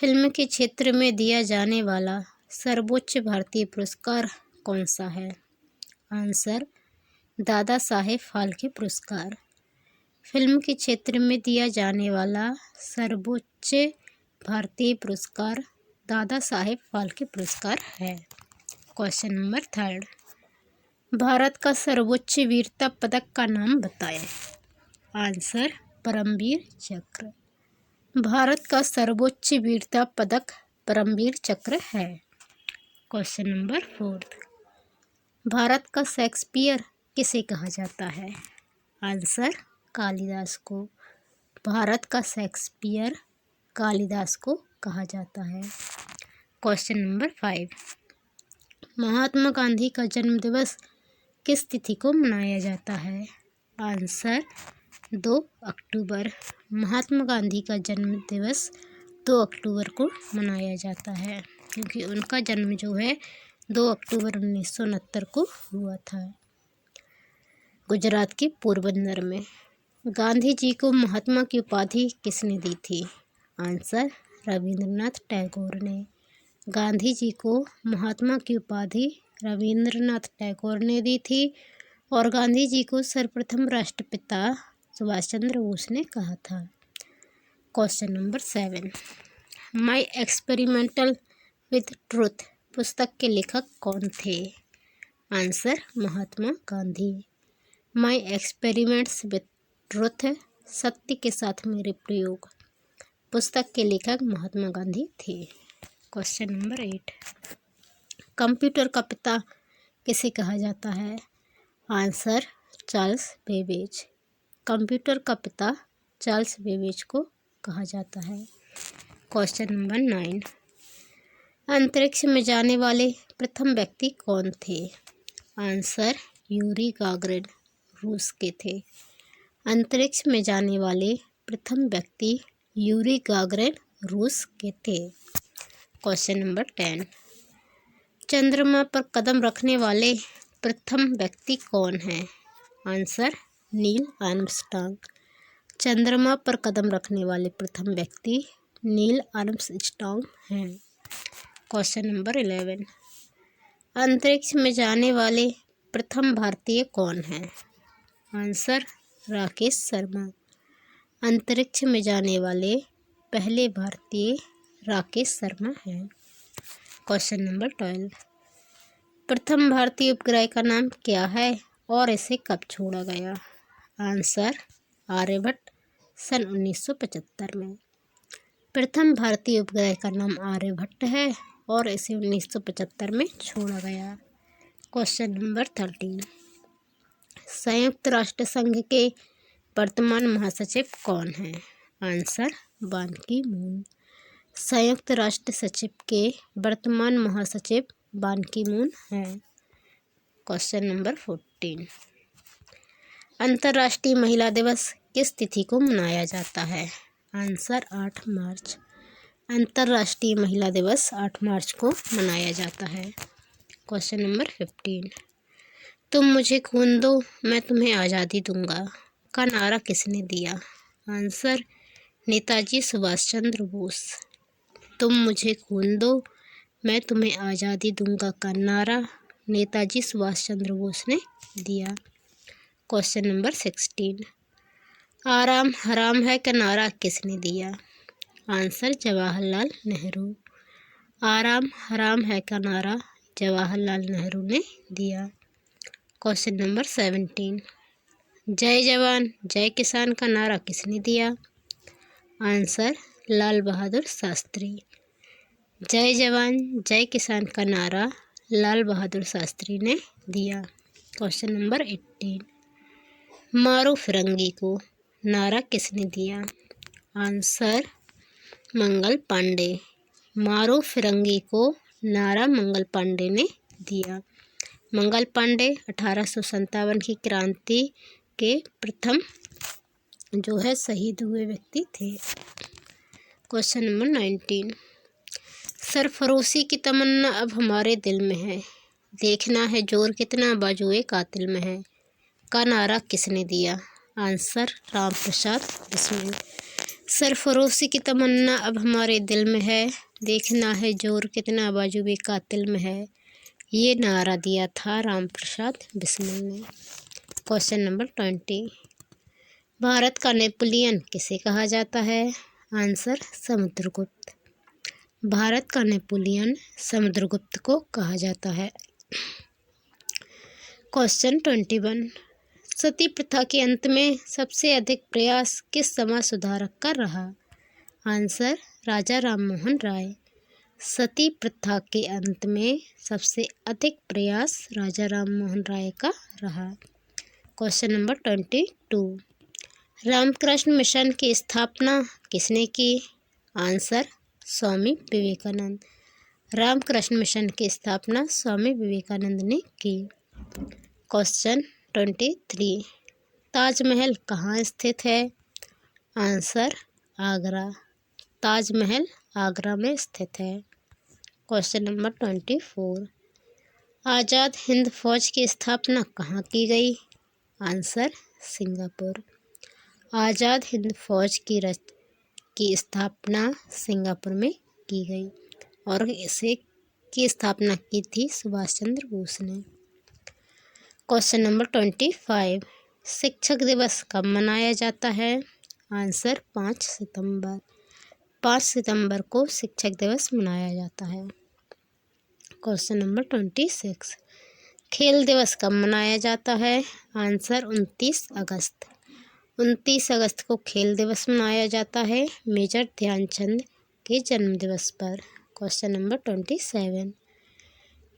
Film के क्षेत्र में दिया जाने वाला सर्वोच्च भारतीय पुरस्कार कौन सा है? आंसर दादा साहेब फाल्के पुरस्कार। फिल्म के क्षेत्र में दिया जाने वाला सर्वोच्च भारतीय पुरस्कार दादा साहेब फाल्के पुरस्कार है। क्वेश्चन नंबर 3, भारत का सर्वोच्च वीरता पदक का नाम बताएं। आंसर परमवीर चक्र। भारत का सर्वोच्च वीरता पदक परमवीर चक्र है। क्वेश्चन नंबर 4, भारत का शेक्सपियर किसे कहा जाता है? आंसर कालिदास को। भारत का शेक्सपियर कालिदास को कहा जाता है। क्वेश्चन नंबर 5, महात्मा गांधी का जन्म दिवस किस तिथि को मनाया जाता है? आंसर 2 अक्टूबर। महात्मा गांधी का जन्म दिवस 2 अक्टूबर को मनाया जाता है, क्योंकि उनका जन्म जो है 2 अक्टूबर 1969 को हुआ था, गुजरात के पोरबंदर में। गांधी जी को महात्मा की उपाधि किसने दी थी? आंसर रविंद्रनाथ टैगोर ने। गांधी जी को महात्मा की उपाधि रविंद्रनाथ टैगोर ने दी थी और गांधी जी को सर्वप्रथम राष्ट्रपिता सुभाष चंद्र बोस ने कहा था। Question number 7, my experimental with truth पुस्तक के लेखक कौन थे? Answer Mahatma Gandhi. My experiments with truth सत्य के साथ मेरे प्रयोग पुस्तक के लेखक महात्मा गांधी थे। क्वेश्चन नंबर 8, कंप्यूटर का पिता किसे कहा जाता है? Answer Charles Babbage. कंप्यूटर का पिता चार्ल्स बेबेज को कहा जाता है। क्वेश्चन नंबर 9, अंतरिक्ष में जाने वाले प्रथम व्यक्ति कौन थे? आंसर यूरी गागरिन रूस के थे। अंतरिक्ष में जाने वाले प्रथम व्यक्ति यूरी गागरिन रूस के थे। क्वेश्चन नंबर 10, चंद्रमा पर कदम रखने वाले प्रथम व्यक्ति कौन है? Answer Neil Armstrong. चंद्रमा पर कदम रखने वाले प्रथम व्यक्ति नील आर्मस्ट्रांग हैं। क्वेश्चन नंबर 11, अंतरिक्ष में जाने वाले प्रथम भारतीय कौन है? आंसर राकेश शर्मा। अंतरिक्ष में जाने वाले पहले भारतीय राकेश शर्मा हैं। क्वेश्चन नंबर 12, प्रथम भारतीय उपग्रह का नाम क्या है और इसे कब छोड़ा गया? आंसर आर्यभट्ट सन 1975 में। प्रथम भारतीय उपग्रह का नाम आर्यभट्ट है और इसे 1975 में छोड़ा गया। क्वेश्चन नंबर 13, संयुक्त राष्ट्र संघ के वर्तमान महासचिव कौन हैं? आंसर बान की मून। संयुक्त राष्ट्र सचिव के वर्तमान महासचिव बान की मून हैं। क्वेश्चन नंबर 14, अंतर्राष्ट्रीय महिला दिवस किस तिथि को मनाया जाता है? आंसर 8 मार्च। अंतर्राष्ट्रीय महिला दिवस 8 मार्च को मनाया जाता है। क्वेश्चन नंबर 15, तुम मुझे खून दो मैं तुम्हें आज़ादी दूंगा का नारा किसने दिया? आंसर नेताजी सुभाष चंद्र बोस। तुम मुझे खून दो मैं तुम्हें आज़ादी दूंगा का नारा नेताजी सुभाष चंद्र बोस ने दिया। क्वेश्चन नंबर 16, आराम हराम है का नारा किसने दिया? आंसर जवाहरलाल नेहरू। आराम हराम है का नारा जवाहरलाल नेहरू ने दिया। क्वेश्चन नंबर 17, जय जवान जय किसान का नारा किसने दिया? आंसर लाल बहादुर शास्त्री। जय जवान जय किसान का नारा लाल बहादुर शास्त्री ने दिया। क्वेश्चन नंबर 18, मारो फिरंगी को नारा किसने दिया? आंसर मंगल पांडे। मारो फिरंगी को नारा मंगल पांडे ने दिया। मंगल पांडे 1857 की क्रांति के प्रथम जो है शहीद हुए व्यक्ति थे। क्वेश्चन नंबर 19, सरफरोशी की तमन्ना अब हमारे दिल में है, देखना है जोर कितना बाजुए कातिल में है का नारा किसने दिया? आंसर राम प्रसाद बिस्मिल। सरफरोशी की तमन्ना अब हमारे दिल में है, देखना है जोर कितना बाजू भी कातिल में है। ये नारा दिया था राम प्रसाद बिस्मिल ने। Question number 20। भारत का नेपोलियन किसे कहा जाता है? आंसर समुद्रगुप्त। भारत का नेपोलियन समुद्रगुप्त को कहा जाता है। क्वेश्चन 21। सती प्रथा के अंत में सबसे अधिक प्रयास किस समाज सुधारक का रहा? आंसर राजा राममोहन राय। सती प्रथा के अंत में सबसे अधिक प्रयास राजा राममोहन राय का रहा। Question number 22। रामकृष्ण मिशन की स्थापना किसने की? आंसर स्वामी विवेकानंद। रामकृष्ण मिशन की स्थापना स्वामी विवेकानंद ने की। क्वेश्चन 23। ताजमहल कहाँ स्थित है? आंसर आगरा। ताजमहल आगरा में स्थित है। Question number 24। आज़ाद हिंद फौज की स्थापना कहाँ की गई? Answer Singapore. आज़ाद हिंद फौज की स्थापना सिंगापुर में की गई और इसे की स्थापना की थी सुभाष चंद्र बोस ने। Question number 25। शिक्षक दिवस कब मनाया जाता है? आंसर 5 सितंबर। 5 सितंबर को शिक्षक दिवस मनाया जाता है। Question number 26। खेल दिवस कब मनाया जाता है? आंसर 29 अगस्त। 29 अगस्त को खेल दिवस मनाया जाता है मेजर ध्यानचंद के जन्म दिवस पर। Question number 27।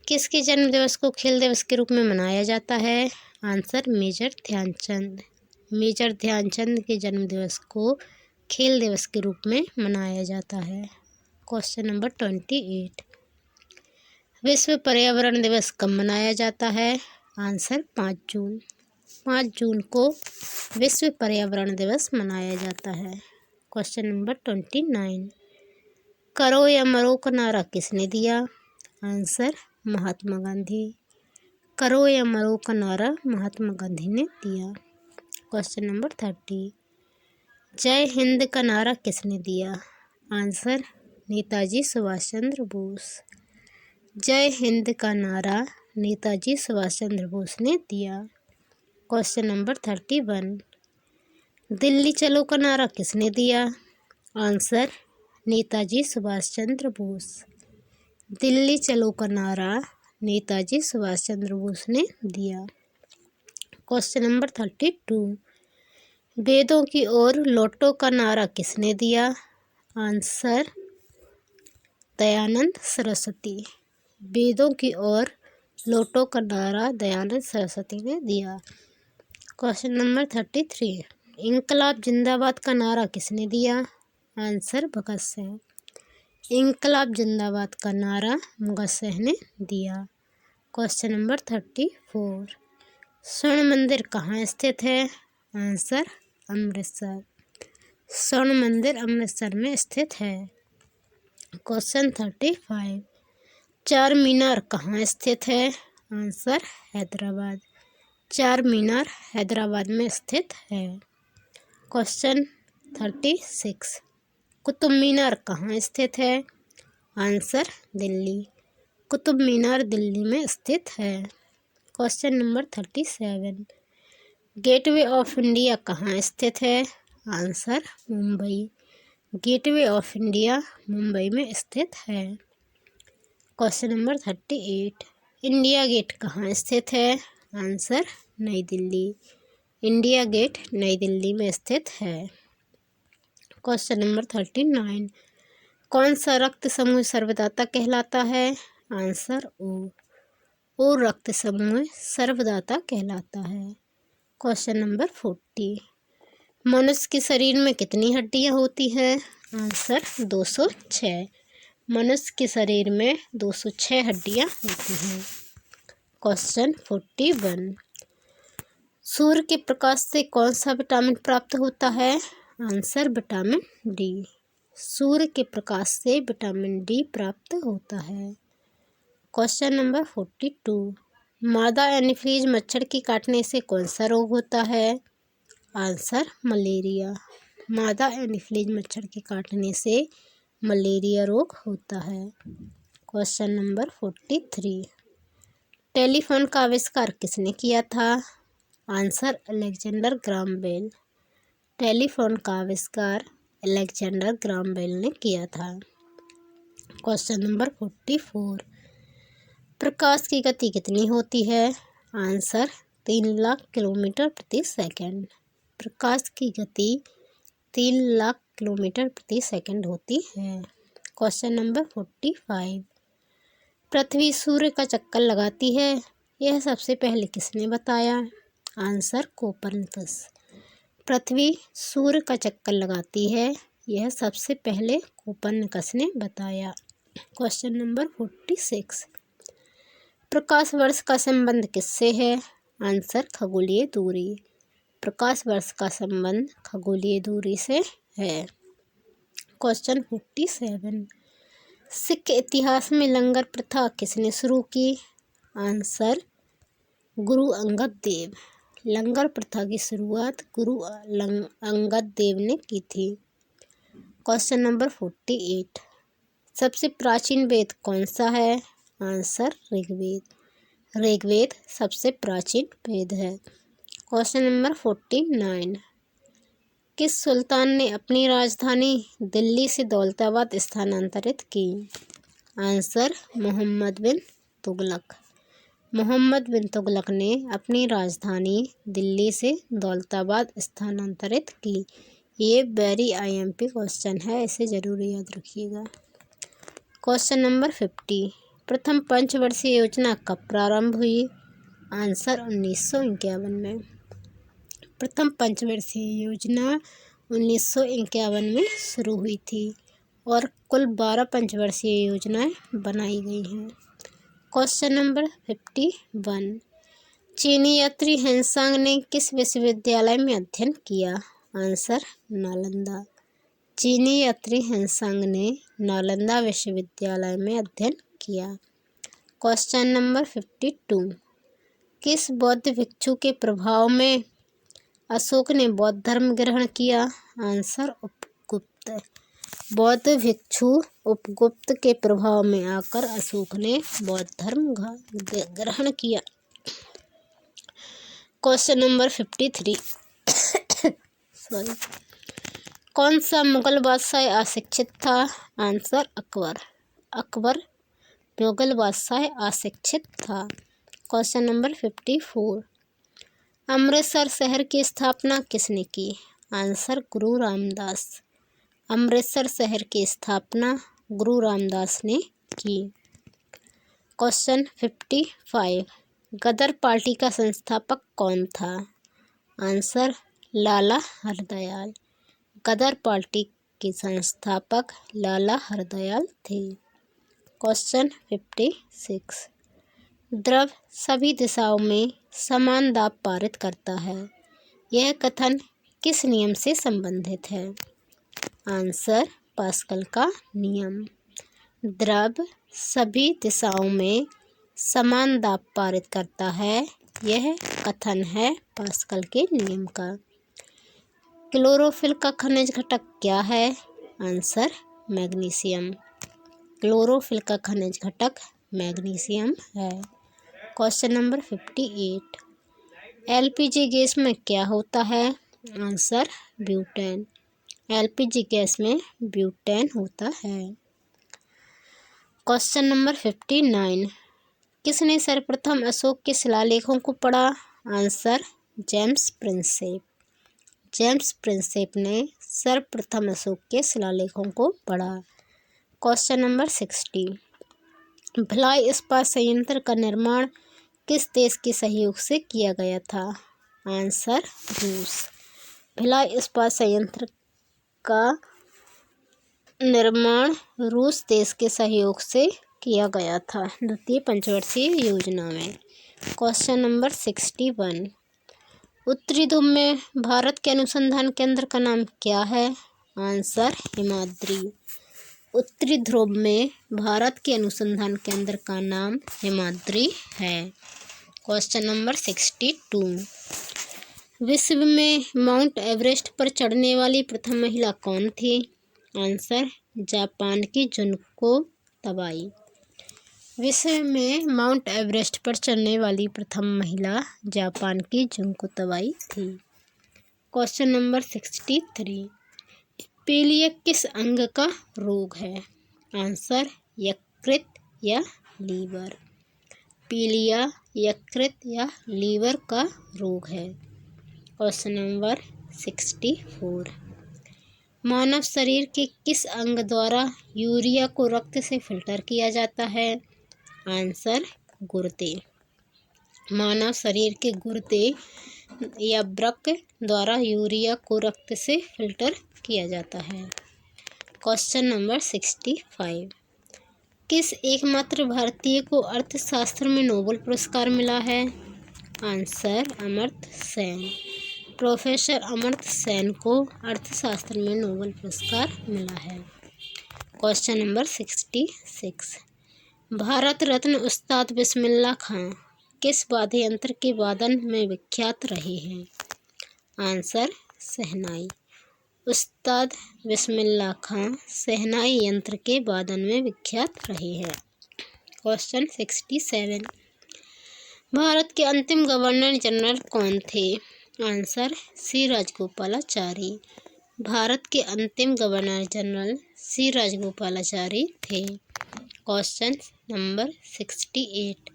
किसके जन्म दिवस को खेल दिवस के रूप में मनाया जाता है? Answer Major Dhyan Chand. Major Dhyan Chand के जन्म दिवस को खेल दिवस के रूप में मनाया जाता है। Question number 28। विश्व पर्यावरण दिवस कब मनाया जाता है? आंसर 5 जून। 5 जून को विश्व पर्यावरण दिवस मनाया जाता है। Question number 29। करो या मरो का नारा किसने दिया? आंसर महात्मा गांधी। करो या मरो का नारा महात्मा गांधी ने दिया। Question number 30। जय हिंद का नारा किसने दिया? आंसर नेताजी सुभाष चंद्र बोस। जय हिंद का नारा नेताजी सुभाष चंद्र बोस ने दिया। Question number 31। दिल्ली चलो का नारा किसने दिया? आंसर नेताजी सुभाष चंद्र बोस। दिल्ली चलो का नारा नेताजी सुभाष चंद्र बोस ने दिया। Question number 32। वेदों की ओर लौटो का नारा किसने दिया? आंसर दयानंद सरस्वती। वेदों की ओर लौटो का नारा दयानंद सरस्वती ने दिया। Question number 33। इंकलाब जिंदाबाद का नारा किसने दिया? आंसर भगत सिंह। इंकलाब जिंदाबाद का नारा भगत सिंह ने दिया। Question number 34। स्वर्ण मंदिर कहाँ स्थित है? आंसर अमृतसर। स्वर्ण मंदिर अमृतसर में स्थित है। क्वेश्चन 35। चार मीनार कहाँ स्थित है? आंसर हैदराबाद। चार मीनार हैदराबाद में स्थित है। क्वेश्चन 36। कुतुब मीनार कहाँ स्थित है? आंसर दिल्ली। कुतुब मीनार दिल्ली में स्थित है। Question number 37। Gateway of India कहाँ स्थित है? Answer Mumbai. Gateway of India Mumbai में स्थित है। Question number 38। इंडिया गेट कहाँ स्थित है? आंसर नई दिल्ली। इंडिया गेट नई दिल्ली में स्थित है। Question number 39। कौन सा रक्त समूह सर्वदाता कहलाता है? आंसर ओ रक्त समूह सर्वदाता कहलाता है। Question number 40। मनुष्य के शरीर में कितनी हड्डियां होती हैं? आंसर 206। मनुष्य के शरीर में 206 हड्डियां होती हैं। क्वेश्चन 41। सूर्य के प्रकाश से कौन सा विटामिन प्राप्त होता है? Answer vitamin D. सूर्य के प्रकाश से विटामिन डी प्राप्त होता है। Question number 42। मादा एनीफिलीज मच्छर के काटने से कौन सा रोग होता है? Answer malaria. मादा एनोफिलीज मच्छर के काटने से मलेरिया रोग होता है। क्वेश्चन नंबर 43, टेलीफोन का आविष्कार किसने किया था? Answer Alexander Graham Bell. Telephone का आविष्कार अलेक्जेंडर ग्राहम बेल ने किया था। क्वेश्चन नंबर 44, प्रकाश की गति कितनी होती है? आंसर 3 लाख किलोमीटर प्रति सेकंड। प्रकाश की गति 3 लाख किलोमीटर प्रति सेकंड होती है। क्वेश्चन नंबर 45, पृथ्वी सूर्य का चक्कर लगाती है, यह सबसे पहले किसने बताया? Answer Copernicus. पृथ्वी सूर्य का चक्कर लगाती है, यह सबसे पहले कोपरनिकस ने बताया। क्वेश्चन नंबर 46, प्रकाश वर्ष का संबंध किससे है? आंसर खगोलीय दूरी। प्रकाश वर्ष का संबंध खगोलीय दूरी से है। क्वेश्चन 47, सिख इतिहास में लंगर प्रथा किसने शुरू की? आंसर गुरु अंगद देव। लंगर प्रथा की शुरुआत गुरु अंगद देव ने की थी। क्वेश्चन नंबर 48, सबसे प्राचीन वेद कौन सा है? आंसर ऋग्वेद। ऋग्वेद सबसे प्राचीन वेद है। क्वेश्चन नंबर 49, किस सुल्तान ने अपनी राजधानी दिल्ली से दौलताबाद स्थानांतरित की? आंसर मोहम्मद बिन तुगलक। मोहम्मद बिन तुगलक ने अपनी राजधानी दिल्ली से दौलताबाद स्थानांतरित की। ये वेरी IMP क्वेश्चन है, इसे ज़रूर याद रखिएगा। क्वेश्चन नंबर 50, प्रथम पंचवर्षीय योजना कब प्रारंभ हुई? आंसर 1951 में। प्रथम पंचवर्षीय योजना 1951 में शुरू हुई थी और कुल 12 पंचवर्षीय योजनाएं बनाई गई हैं। क्वेश्चन नंबर 51, चीनी यात्री हेनसांग ने किस विश्वविद्यालय में अध्ययन किया? आंसर नालंदा। चीनी यात्री हेनसांग ने नालंदा विश्वविद्यालय में अध्ययन किया। क्वेश्चन नंबर 52, किस बौद्ध भिक्षु के प्रभाव में अशोक ने बौद्ध धर्म ग्रहण किया? आंसर उपगुप्त। बौद्ध भिक्षु उपगुप्त के प्रभाव में आकर अशोक ने बौद्ध धर्म ग्रहण किया। क्वेश्चन नंबर 53 कौन सा मुगल बादशाह अशिक्षित था? आंसर अकबर। अकबर मुगल बादशाह अशिक्षित था। क्वेश्चन नंबर 54, अमृतसर शहर की स्थापना किसने की? आंसर गुरु रामदास। अमृतसर शहर की स्थापना गुरु रामदास ने की। क्वेश्चन 55, गदर पार्टी का संस्थापक कौन था? आंसर लाला हरदयाल। गदर पार्टी के संस्थापक लाला हरदयाल थे। क्वेश्चन 56, द्रव सभी दिशाओं में समान दाब पारित करता है, यह कथन किस नियम से संबंधित है? आंसर पास्कल का नियम। द्रव सभी दिशाओं में समान दाब पारित करता है, यह कथन है पास्कल के नियम का। क्लोरोफिल का खनिज घटक क्या है? Answer magnesium. क्लोरोफिल का खनिज घटक मैग्नीशियम है। क्वेश्चन नंबर 58, LPG गैस में क्या होता है? Answer butane. LPG गैस में ब्यूटेन होता है। क्वेश्चन नंबर 59, किसने सर्वप्रथम अशोक के शिलालेखों को पढ़ा? Answer James Prinsep. James Prinsep ने सर्वप्रथम अशोक के शिलालेखों को पढ़ा। क्वेश्चन नंबर 60, भिलाई इस्पात संयंत्र का निर्माण किस देश के सहयोग से किया गया था? आंसर रूस। भिलाई इस्पात संयंत्र का निर्माण रूस देश के सहयोग से किया गया था द्वितीय पंचवर्षीय योजना में। क्वेश्चन नंबर 61, उत्तरी ध्रुव में भारत के अनुसंधान केंद्र का नाम क्या है? आंसर हिमाद्री। उत्तरी ध्रुव में भारत के अनुसंधान केंद्र का नाम हिमाद्री है। क्वेश्चन नंबर 62, विश्व में माउंट एवरेस्ट पर चढ़ने वाली प्रथम महिला कौन थी? आंसर जापान की जुनको तबाई। विश्व में माउंट एवरेस्ट पर चढ़ने वाली प्रथम महिला जापान की जुनको तबाई थी। क्वेश्चन नंबर 63, पीलिया किस अंग का रोग है? आंसर यकृत या लीवर। पीलिया यकृत या लीवर का रोग है। क्वेश्चन नंबर 64, मानव शरीर के किस अंग द्वारा यूरिया को रक्त से फिल्टर किया जाता है? आंसर गुर्दे। मानव शरीर के गुर्दे या वृक्क द्वारा यूरिया को रक्त से फिल्टर किया जाता है। क्वेश्चन नंबर 65, किस एकमात्र भारतीय को अर्थशास्त्र में नोबेल पुरस्कार मिला है? आंसर अमर्त्य सेन। प्रोफेसर अमर्त्य सेन को अर्थशास्त्र में नोबेल पुरस्कार मिला है। क्वेश्चन नंबर 66, भारत रत्न उस्ताद बिस्मिल्लाह खां किस वाद्य यंत्र के वादन में विख्यात रहे हैं? आंसर शहनाई। उस्ताद बिस्मिल्लाह खां शहनाई यंत्र के वादन में विख्यात रहे हैं। क्वेश्चन 67, भारत के अंतिम गवर्नर जनरल कौन थे? Answer C Rajagopalachari. भारत के अंतिम गवर्नर जनरल सी राजगोपालाचारी थे। क्वेश्चन नंबर 68,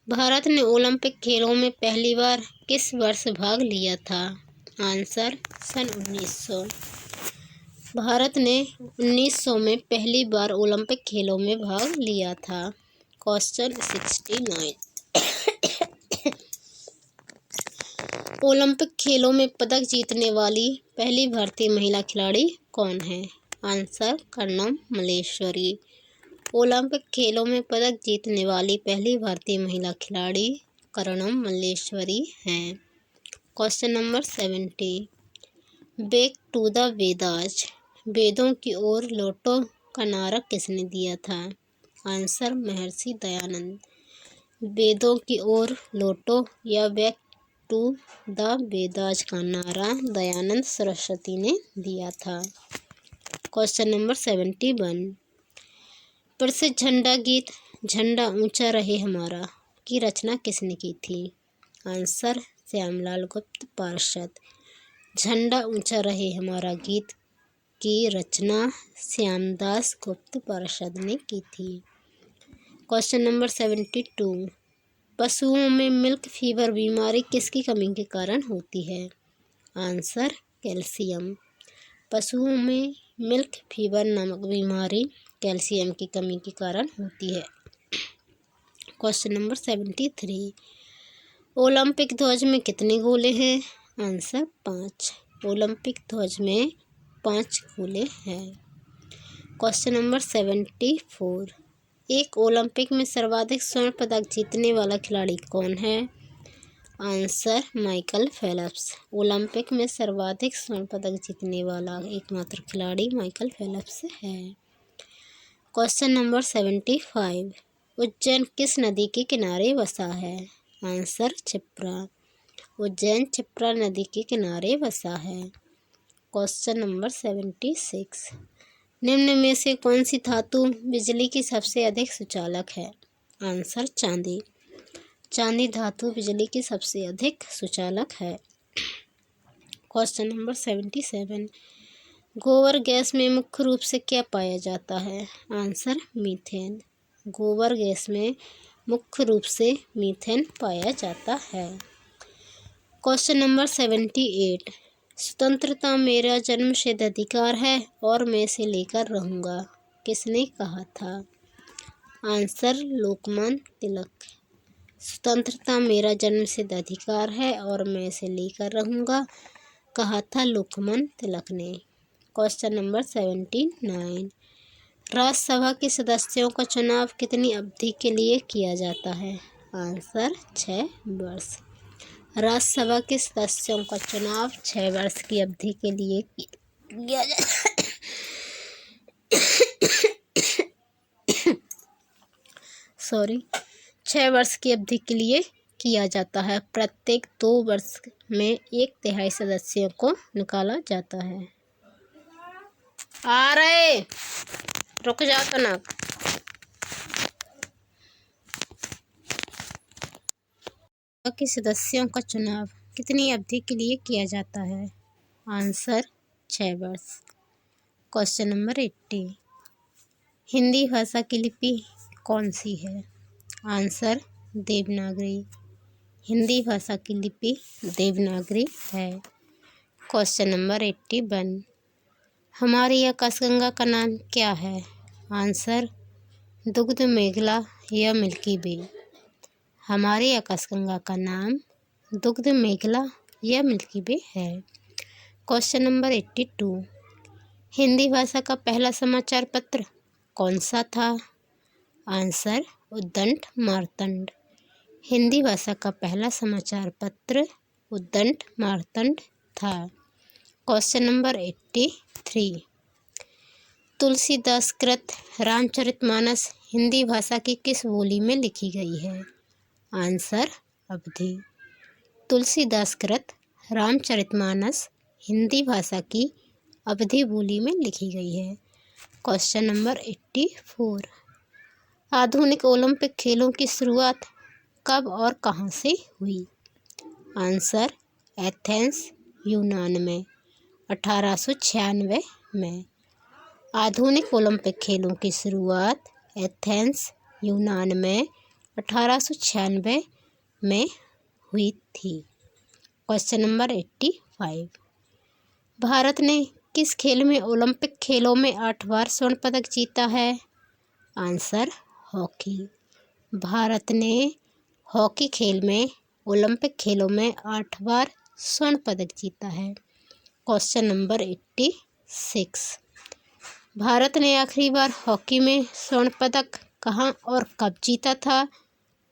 भारत ने ओलंपिक खेलों में पहली बार किस वर्ष भाग लिया था? आंसर सन 1900। भारत ने 1900 में पहली बार ओलंपिक खेलों में भाग लिया था। क्वेश्चन 69, ओलंपिक खेलों में पदक जीतने वाली पहली भारतीय महिला खिलाड़ी कौन है? आंसर कर्णम मल्लेश्वरी। ओलंपिक खेलों में पदक जीतने वाली पहली भारतीय महिला खिलाड़ी कर्णम मल्लेश्वरी हैं। Question number 70, back to the Vedas वेदों की ओर लौटो का नारा किसने दिया था? आंसर महर्षि दयानंद। वेदों की ओर लौटो या बैक टू द वेदास का नारा दयानंद सरस्वती ने दिया था। क्वेश्चन नंबर 71, प्रसिद्ध झंडा गीत झंडा ऊंचा रहे हमारा की रचना किसने की थी? आंसर श्यामलाल गुप्त पार्षद। झंडा ऊंचा रहे हमारा गीत की रचना श्यामदास गुप्त पार्षद ने की थी। क्वेश्चन नंबर 72, पशुओं में मिल्क फीवर बीमारी किसकी कमी के कारण होती है? Answer calcium. पशुओं में मिल्क फीवर नामक बीमारी कैल्शियम की कमी के कारण होती है। क्वेश्चन नंबर 73, ओलंपिक ध्वज में कितने गोले हैं? आंसर 5। ओलंपिक ध्वज में 5 गोले हैं। क्वेश्चन नंबर 74, एक ओलंपिक में सर्वाधिक स्वर्ण पदक जीतने वाला खिलाड़ी कौन है? Answer Michael Phelps. ओलंपिक में सर्वाधिक स्वर्ण पदक जीतने वाला एकमात्र खिलाड़ी माइकल फेल्प्स है। क्वेश्चन नंबर 75, उज्जैन किस नदी के किनारे बसा है? आंसर क्षिप्रा। उज्जैन क्षिप्रा नदी के किनारे बसा है। क्वेश्चन नंबर 76, निम्न में से कौन सी धातु बिजली की सबसे अधिक सुचालक है? आंसर चांदी। चांदी धातु बिजली की सबसे अधिक सुचालक है। क्वेश्चन नंबर 77, गोबर गैस में मुख्य रूप से क्या पाया जाता है? Answer methane. गोबर गैस में मुख्य रूप से मीथेन पाया जाता है। क्वेश्चन नंबर 78, स्वतंत्रता मेरा जन्मसिद्ध अधिकार है और मैं इसे लेकर रहूँगा किसने कहा था? आंसर लोकमान्य तिलक। स्वतंत्रता मेरा जन्मसिद्ध अधिकार है और मैं इसे लेकर रहूँगा कहा था लोकमान्य तिलक ने। क्वेश्चन नंबर 79, राज्यसभा के सदस्यों का चुनाव कितनी अवधि के लिए किया जाता है? आंसर 6 वर्ष। राज्यसभा के सदस्यों का चुनाव 6 वर्ष की अवधि के लिए किया जाता है। 6 वर्ष की अवधि के लिए किया जाता है? प्रत्येक 2 वर्ष में 1/3 सदस्यों को निकाला जाता है। आ रहे, रुक जाओ तो ना। के सदस्यों का चुनाव कितनी अवधि के लिए किया जाता है? आंसर 6 वर्ष। Question number 80। हिंदी भाषा की लिपि कौन सी है? आंसर देवनागरी। हिंदी भाषा की लिपि देवनागरी है। Question number 81। हमारी आकाशगंगा का नाम क्या है? आंसर दुग्ध मेघला या मिल्की वे। हमारी आकाशगंगा का नाम दुग्ध मेघला या मिल्की वे है। Question number 82। हिंदी भाषा का पहला समाचार पत्र कौन सा था? आंसर उद्दंड मार्तंड। हिंदी भाषा का पहला समाचार पत्र उद्दंड मार्तंड था। Question number 83। तुलसीदास कृत रामचरितमानस हिंदी भाषा की किस बोली में लिखी गई है? आंसर अवधी। तुलसीदास कृत रामचरितमानस हिंदी भाषा की अवधी बोली में लिखी गई है। Question number 84। आधुनिक ओलंपिक खेलों की शुरुआत कब और कहाँ से हुई? आंसर एथेंस यूनान में 1896 में। आधुनिक ओलंपिक खेलों की शुरुआत एथेंस यूनान में 1896 में हुई थी। Question number 85। भारत ने किस खेल में ओलंपिक खेलों में 8 बार स्वर्ण पदक जीता है? Answer hockey. भारत ने हॉकी खेल में ओलंपिक खेलों में 8 बार स्वर्ण पदक जीता है। Question number 86। भारत ने आखिरी बार हॉकी में स्वर्ण पदक कहाँ और कब जीता था?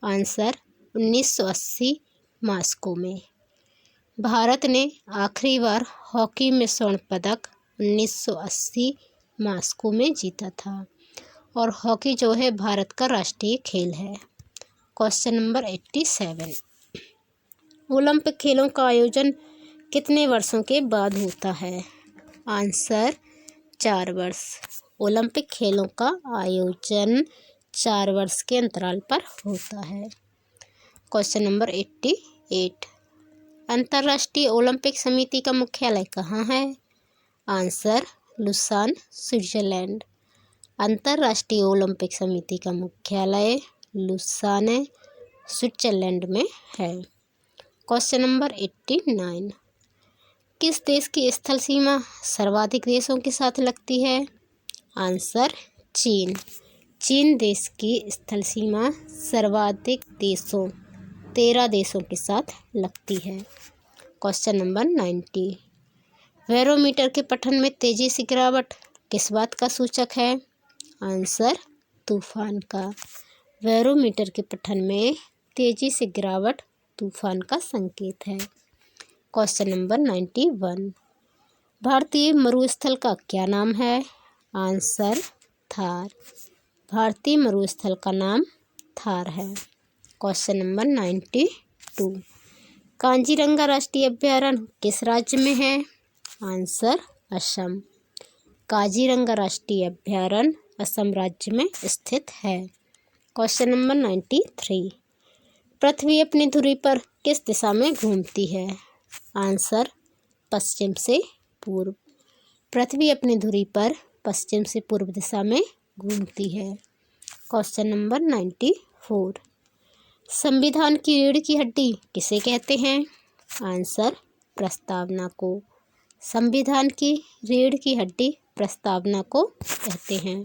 आंसर 1980 मॉस्को में। भारत ने आखिरी बार हॉकी में स्वर्ण पदक 1980 मॉस्को में जीता था और हॉकी जो है भारत का राष्ट्रीय खेल है। Question number 87। ओलंपिक खेलों का आयोजन कितने वर्षों के बाद होता है? आंसर 4 वर्ष। ओलंपिक खेलों का आयोजन 4 वर्ष के अंतराल पर होता है। Question number 88। अंतर्राष्ट्रीय ओलंपिक समिति का मुख्यालय कहाँ है? Answer Lausanne Switzerland. अंतर्राष्ट्रीय ओलंपिक समिति का मुख्यालय लुसान स्विट्जरलैंड में है। Question number 89। किस देश की स्थल सीमा सर्वाधिक देशों के साथ लगती है? आंसर चीन। चीन देश की स्थल सीमा सर्वाधिक 13 देशों के साथ लगती है। Question number 90। बैरोमीटर के पठन में तेजी से गिरावट किस बात का सूचक है? आंसर तूफान का। बैरोमीटर के पठन में तेजी से गिरावट तूफान का संकेत है। Question number 91। भारतीय मरुस्थल का क्या नाम है? आंसर थार। भारतीय मरुस्थल का नाम थार है। Question number 92। काजीरंगा राष्ट्रीय अभयारण्य किस राज्य में है? आंसर असम। काजीरंगा राष्ट्रीय अभयारण्य असम राज्य में स्थित है। Question number 93। पृथ्वी अपनी धुरी पर किस दिशा में घूमती है? आंसर पश्चिम से पूर्व। पृथ्वी अपनी धुरी पर पश्चिम से पूर्व दिशा में घूमती है। Question number 94। संविधान की रीढ़ की हड्डी किसे कहते हैं? आंसर प्रस्तावना को। संविधान की रीढ़ की हड्डी प्रस्तावना को कहते हैं।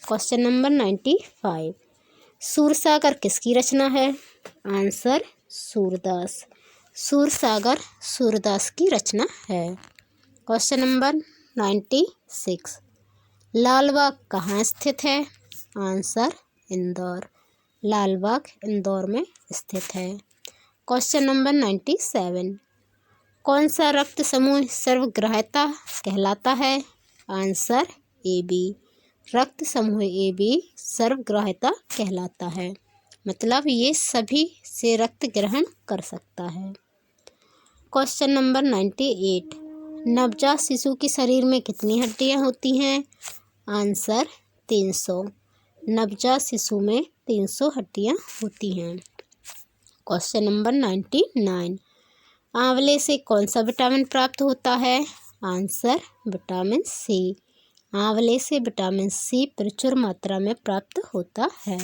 Question number 95। सूरसागर किसकी रचना है? आंसर सूरदास। सूरसागर सूरदास की रचना है। Question number 96। लालबाग कहाँ स्थित है? आंसर इंदौर। लालबाग इंदौर में स्थित है। Question number 97। कौन सा रक्त समूह सर्वग्राह्यता कहलाता है? Answer AB। रक्त समूह AB सर्वग्राह्यता कहलाता है। मतलब ये सभी से रक्त ग्रहण कर सकता है। क्वेश्चन नंबर 98, नवजात शिशु के शरीर में कितनी हड्डियां होती हैं? आंसर 300। नवजात शिशु में 300 हड्डियां होती हैं। क्वेश्चन नंबर 99, आंवले से कौन सा विटामिन प्राप्त होता है? Answer vitamin C. आंवले से विटामिन सी प्रचुर मात्रा में प्राप्त होता है।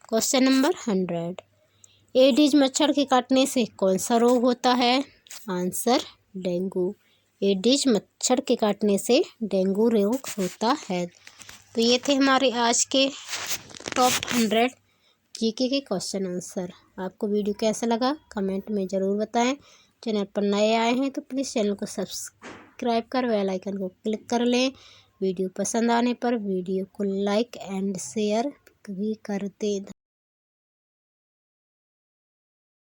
क्वेश्चन नंबर 100, एडीज मच्छर के काटने से कौन सा रोग होता है? Answer dengue. एडीज मच्छर के काटने से डेंगू रोग होता है। तो ये थे हमारे आज के टॉप 100 जीके के क्वेश्चन आंसर। आपको वीडियो कैसा लगा कमेंट में ज़रूर बताएं। चैनल पर नए आए हैं तो प्लीज़ चैनल को सब्सक्राइब कर बेल आइकन को क्लिक कर लें। वीडियो पसंद आने पर वीडियो को लाइक एंड शेयर भी कर दें।